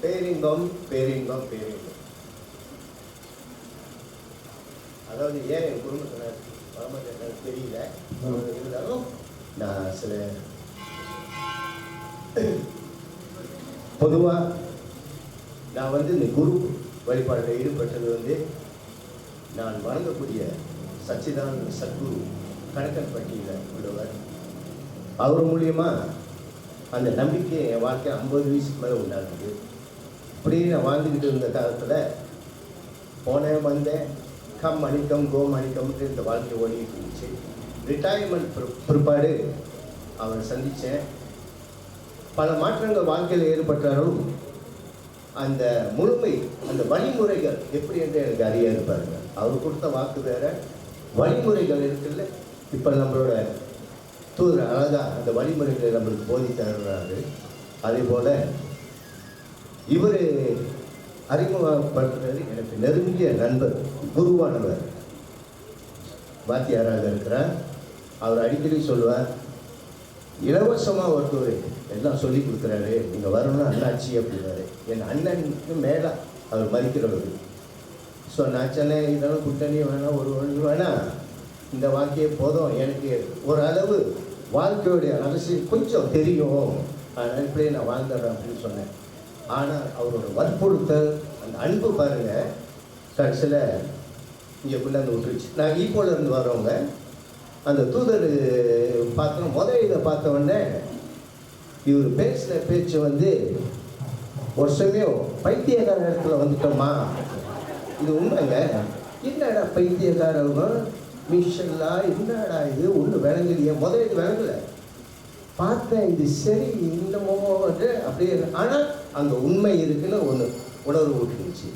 பேரின்பம் பேரின்பம் பேரின்பம். அதாவது ஏன் என் குடும்பத்தில் வரமாட்டேன் தெரியல. இருந்தாலும் நான் சில பொதுவாக நான் வந்து இந்த குரு வழிபாட்டில் ஈடுபட்டது நான் வணங்கக்கூடிய சச்சிதானந்த சத்குரு கணக்கன்பட்டியில் உள்ளவர். அவர் மூலியமாக அந்த நம்பிக்கை என் வாழ்க்கை 50 வயசுக்கு மேலே உண்டாகுது. அப்படியே நான் வாழ்ந்துக்கிட்டு இருந்த காலத்தில் போனேன் வந்தேன், கம் மணிக்கம் கோ மணிக்கம்ட்டு இந்த வாழ்க்கை ஓடிக்கிட்டு இருந்துச்சு. ரிட்டையர்மெண்ட் பிற்பாடு அவரை சந்தித்தேன். பல மாற்றங்கள் வாழ்க்கையில் ஏற்பட்டாலும் அந்த முழுமை, அந்த வழிமுறைகள் எப்படி என்று எனக்கு அறிய இருப்பாருங்க. அவர் கொடுத்த வாக்கு வேற, வழிமுறைகள் இருக்குல்ல. இப்போ நம்மளோட தூதர் அழகாக அந்த வழிமுறைகளை நம்மளுக்கு போதி தருகிறாரு. அதே போல் இவர் அறிமுகப்படுத்துறது எனக்கு நெருங்கிய நண்பர், குருவானவர், வாத்தியாராக இருக்கிறார். அவர் அடிக்கடி சொல்லுவார், இலவசமாக ஒருத்தர் எல்லாம் சொல்லி கொடுக்குறாரு, நீங்கள் வரணும்னு அண்ணாச்சி அப்படின்னாரு. என் அண்ணனுக்கு மேலே அவர் மதிக்கிறவர். ஸோ நான் சொன்னேன், இதெல்லாம் கூட்டணி வேணாம், ஒரு ஒன்று வேணாம், இந்த வாழ்க்கையே போதும், எனக்கு ஓரளவு வாழ்க்கையுடைய ரகசியம் கொஞ்சம் தெரியும், அதனால் இப்படியே நான் வாழ்ந்துடுறேன் அப்படின்னு சொன்னேன். ஆனால் அவரோட வற்புறுத்தல், அந்த அன்பு பாருங்கள், கடைசியில் இங்கே கொண்டாந்து விட்டுருச்சு. நான் ஈப்போலேருந்து வரவங்க அந்த தூதர் பார்த்தோம். இதை பார்த்த உடனே இவர் பேசுகிற பேச்சு ஒரு சமயம் பைத்தியக்கார இடத்துல வந்துட்டோமா, இது உண்மைங்க. என்னடா பைத்தியக்காரவங்க மிஷன்லா, என்னடா இது ஒன்றும் விளங்கலையே. இது விளங்கலை, பார்த்தேன், இது சரி இன்னமோ அப்படியே. ஆனால் அங்கே உண்மை இருக்குன்னு ஒன்று உணர்வு விட்டுருச்சு.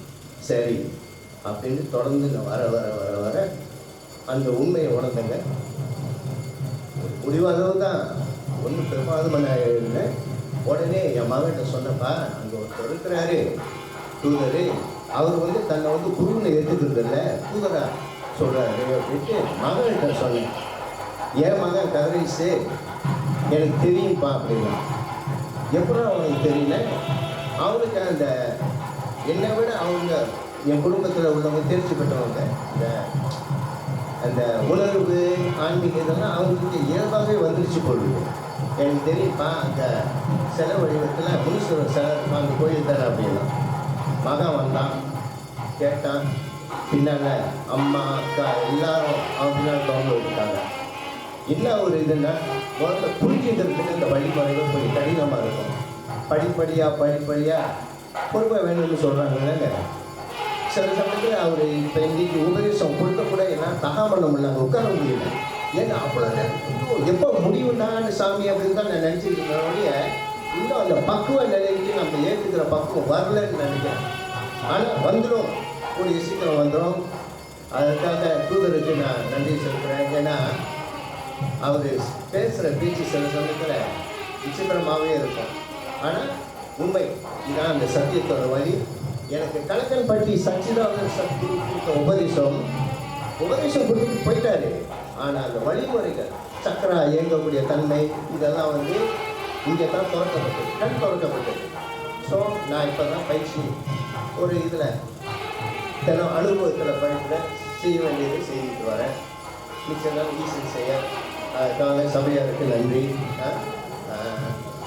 சரி அப்படின்னு தொடர்ந்து நான் வர வர வர வர அந்த உண்மையை உணர்ந்தேங்க. முடிவாதவு தான் ஒன்றும் பெருமாதமான இருந்தேன். உடனே என் மகன்கிட்ட சொன்னப்பா, அங்கே ஒருத்தர் இருக்கிறாரு தூதர், அவர் தன்னை குருன்னு ஏற்றுக்கிறதில்ல, தூதரா சொல்கிறாரு அப்படின்ட்டு மகன்கிட்ட சொன்னேன். என் மகன் கதிரேஷு எனக்கு தெரியும்ப்பா அப்படின்னா. எப்பறம் அவனுக்கு தெரியல, அவனுக்கு அந்த என்னை விட அவங்க என் குடும்பத்தில் உள்ளவங்க தெரிஞ்சு பெற்றவங்க, அந்த உணர்வு ஆன்மீக இதெல்லாம் அவங்களுக்கு இயல்பாகவே வந்துருச்சு போடுது. எனக்கு தெரியும்ப்பா, அந்த சில வடிவத்தில் முனீஸ்வரர் சிலை அந்த கோயில் தானே அப்படின்னா. மகன் வந்தான், கேட்டான். பின்னால் அம்மா அக்கா எல்லாரும் அவங்க பின்னால் கவர்ந்து விட்டுட்டாங்க. என்ன ஒரு இதுன்னா, முதல்ல புரிஞ்சுக்கிறதுக்கு இந்த வழிமுறைகள் கொஞ்சம் கடினமாக இருக்கும். படிப்படியாக பொறுப்பை வேணும்னு சொல்கிறாங்கல்ல. சில சமயத்தில் அவர் இப்போ இன்றைக்கி உபதேசம் கொடுக்க கூட எல்லாம் தகா பண்ண முடியல, அங்கே உட்கார முடியல. ஏன்னா அவ்வளோ எப்போ முடிவுண்டான்னு சாமி அப்படின்னு தான் நான் நினச்சிருக்கிறோடைய, இன்னும் அந்த பக்குவ நிலைக்கு நம்ம ஏற்றுக்கிற பக்குவம் வரலன்னு நினைக்கிறேன். ஆனால் வந்துடும், கூடிய சீக்கிரம் வந்துடும். அதுக்காக தூதருக்கு நான் நன்றி செலுத்துகிறேன். ஏன்னா அவர் பேசுகிற பேச்சு சில சமயத்தில் விசித்திரமாகவே இருக்கும். ஆனால் உண்மை இதான் அந்த சத்தியத்தோட வழி. எனக்கு கணக்கன்பட்டி சச்சிதானந்த சத்குரு கொடுத்த உபதேசம் கொடுத்துட்டு போயிட்டாரு. ஆனால் அந்த வழிமுறைகள், சக்கரா இயங்கக்கூடிய தன்மை, இதெல்லாம் இங்கே தான் திறக்கப்பட்டது, கண் திறக்கப்பட்டது. ஸோ நான் இப்போ தான் பயிற்சி ஒரு இதில் தினம் அனுபவத்தில் படிப்பில் செய்ய வேண்டியதை செய்துட்டு வரேன். மிச்சம் ஈஸி செய்ய அதுக்காக சபையாருக்கு நன்றி.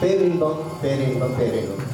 பேரின்பம் பேரின்பம் பேரின்பம்.